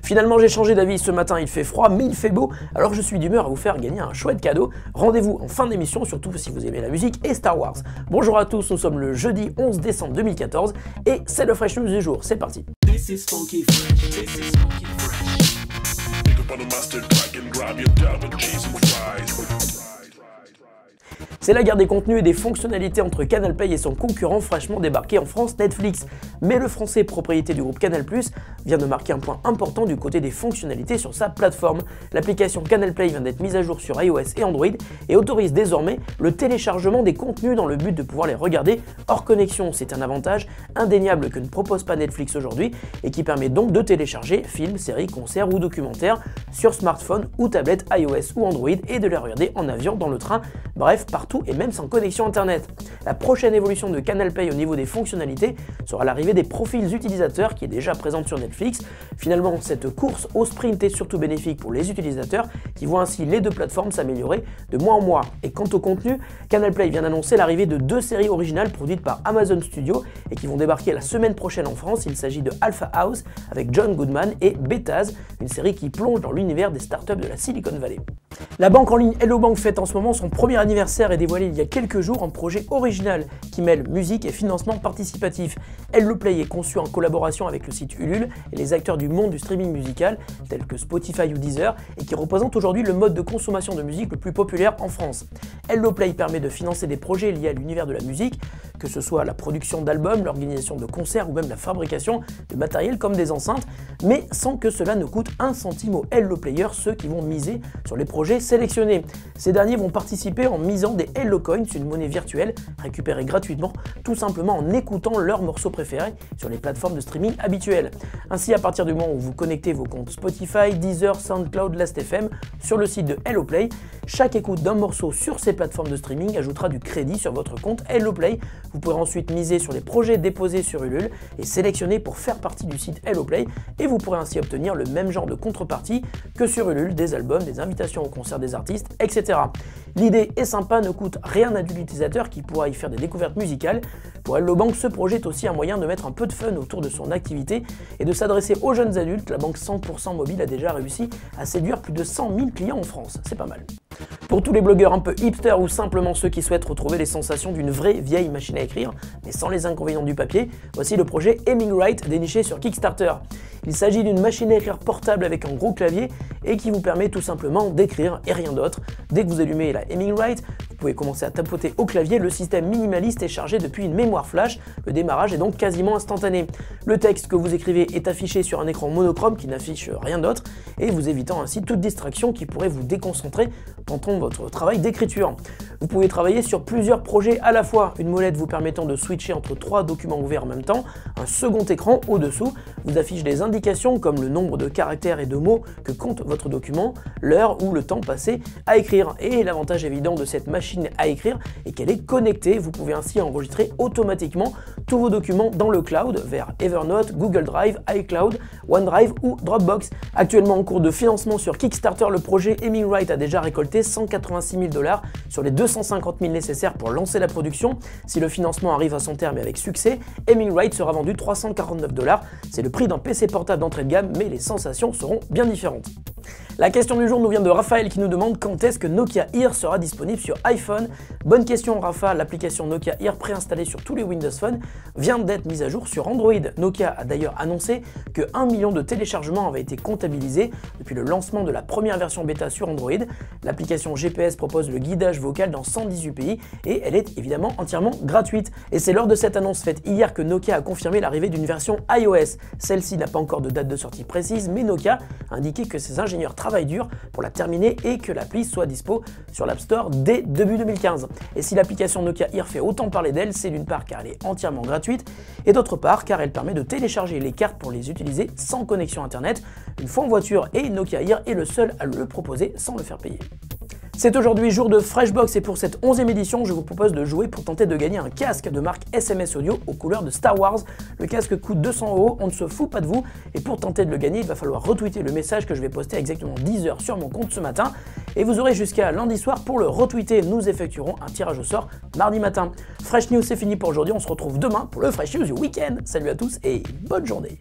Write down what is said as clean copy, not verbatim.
Finalement, j'ai changé d'avis ce matin, il fait froid, mais il fait beau, alors je suis d'humeur à vous faire gagner un chouette cadeau. Rendez-vous en fin d'émission, surtout si vous aimez la musique et Star Wars. Bonjour à tous, nous sommes le jeudi 11 décembre 2014 et c'est le Fresh News du jour, c'est parti. C'est la guerre des contenus et des fonctionnalités entre Canal Play et son concurrent fraîchement débarqué en France, Netflix. Mais le français, propriété du groupe Canal+, vient de marquer un point important du côté des fonctionnalités sur sa plateforme. L'application Canal Play vient d'être mise à jour sur iOS et Android et autorise désormais le téléchargement des contenus dans le but de pouvoir les regarder hors connexion. C'est un avantage indéniable que ne propose pas Netflix aujourd'hui et qui permet donc de télécharger films, séries, concerts ou documentaires sur smartphone ou tablette iOS ou Android et de les regarder en avion, dans le train, bref, partout et même sans connexion internet. La prochaine évolution de Canal Play au niveau des fonctionnalités sera l'arrivée des profils utilisateurs qui est déjà présente sur Netflix. Finalement, cette course au sprint est surtout bénéfique pour les utilisateurs qui voient ainsi les deux plateformes s'améliorer de mois en mois. Et quant au contenu, Canal Play vient d'annoncer l'arrivée de 2 séries originales produites par Amazon Studios et qui vont débarquer la semaine prochaine en France. Il s'agit de Alpha House avec John Goodman et Betaz, une série qui plonge dans l'univers des startups de la Silicon Valley. La banque en ligne Hello Bank fête en ce moment son premier anniversaire et dévoilé il y a quelques jours un projet original qui mêle musique et financement participatif. Hello Play est conçu en collaboration avec le site Ulule et les acteurs du monde du streaming musical tels que Spotify ou Deezer et qui représente aujourd'hui le mode de consommation de musique le plus populaire en France. Hello Play permet de financer des projets liés à l'univers de la musique, que ce soit la production d'albums, l'organisation de concerts ou même la fabrication de matériel comme des enceintes, mais sans que cela ne coûte un centime aux Hello Players, ceux qui vont miser sur les projets sélectionnés. Ces derniers vont participer en misant des Hello Coins, une monnaie virtuelle récupérée gratuitement, tout simplement en écoutant leurs morceaux préférés sur les plateformes de streaming habituelles. Ainsi, à partir du moment où vous connectez vos comptes Spotify, Deezer, SoundCloud, Last.fm sur le site de Hello Play, chaque écoute d'un morceau sur ces plateformes de streaming ajoutera du crédit sur votre compte Hello Play. Vous pourrez ensuite miser sur les projets déposés sur Ulule et sélectionner pour faire partie du site Hello Play et vous pourrez ainsi obtenir le même genre de contrepartie que sur Ulule, des albums, des invitations au concert des artistes, etc. L'idée est sympa, ne coûte rien à l'utilisateur qui pourra y faire des découvertes musicales. Pour Hello Bank, ce projet est aussi un moyen de mettre un peu de fun autour de son activité et de s'adresser aux jeunes adultes. La banque 100% mobile a déjà réussi à séduire plus de 100 000 clients en France, c'est pas mal. Pour tous les blogueurs un peu hipster ou simplement ceux qui souhaitent retrouver les sensations d'une vraie vieille machine à écrire, mais sans les inconvénients du papier, voici le projet Hemingwrite déniché sur Kickstarter. Il s'agit d'une machine à écrire portable avec un gros clavier et qui vous permet tout simplement d'écrire et rien d'autre. Dès que vous allumez la Hemingwrite, vous pouvez commencer à tapoter au clavier. Le système minimaliste est chargé depuis une mémoire flash. Le démarrage est donc quasiment instantané. Le texte que vous écrivez est affiché sur un écran monochrome qui n'affiche rien d'autre et vous évitant ainsi toute distraction qui pourrait vous déconcentrer pendant votre travail d'écriture. Vous pouvez travailler sur plusieurs projets à la fois, une molette vous permettant de switcher entre 3 documents ouverts en même temps, un second écran au-dessous vous affiche des indications comme le nombre de caractères et de mots que compte votre document, l'heure ou le temps passé à écrire. Et l'avantage évident de cette machine à écrire est qu'elle est connectée, vous pouvez ainsi enregistrer automatiquement tous vos documents dans le cloud vers Evernote, Google Drive, iCloud, OneDrive ou Dropbox. Actuellement en cours de financement sur Kickstarter, le projet Hemingwrite a déjà récolté 186 000 $ sur les 250 000 nécessaires pour lancer la production. Si le financement arrive à son terme et avec succès, Hemingwrite sera vendu 349 $. C'est le prix d'un PC portable d'entrée de gamme, mais les sensations seront bien différentes. La question du jour nous vient de Raphaël qui nous demande quand est-ce que Nokia Ear sera disponible sur iPhone. Bonne question Rafa, l'application Nokia Ear préinstallée sur tous les Windows Phone vient d'être mise à jour sur Android. Nokia a d'ailleurs annoncé que 1 million de téléchargements avaient été comptabilisés depuis le lancement de la première version bêta sur Android. L'application GPS propose le guidage vocal dans 118 pays et elle est évidemment entièrement gratuite. Et c'est lors de cette annonce faite hier que Nokia a confirmé l'arrivée d'une version iOS. Celle-ci n'a pas encore de date de sortie précise, mais Nokia a indiqué que ses ingénieurs travaillent dur pour la terminer et que l'appli soit dispo sur l'App Store dès début 2015. Et si l'application Nokia Ear fait autant parler d'elle, c'est d'une part car elle est entièrement gratuite et d'autre part car elle permet de télécharger les cartes pour les utiliser sans connexion internet une fois en voiture et Nokia Ear est le seul à le proposer sans le faire payer. C'est aujourd'hui jour de Freshbox et pour cette 11e édition, je vous propose de jouer pour tenter de gagner un casque de marque SMS Audio aux couleurs de Star Wars. Le casque coûte 200 €, on ne se fout pas de vous et pour tenter de le gagner, il va falloir retweeter le message que je vais poster à exactement 10 h sur mon compte ce matin et vous aurez jusqu'à lundi soir pour le retweeter. Nous effectuerons un tirage au sort mardi matin. Fresh News c'est fini pour aujourd'hui, on se retrouve demain pour le Fresh News du week-end. Salut à tous et bonne journée.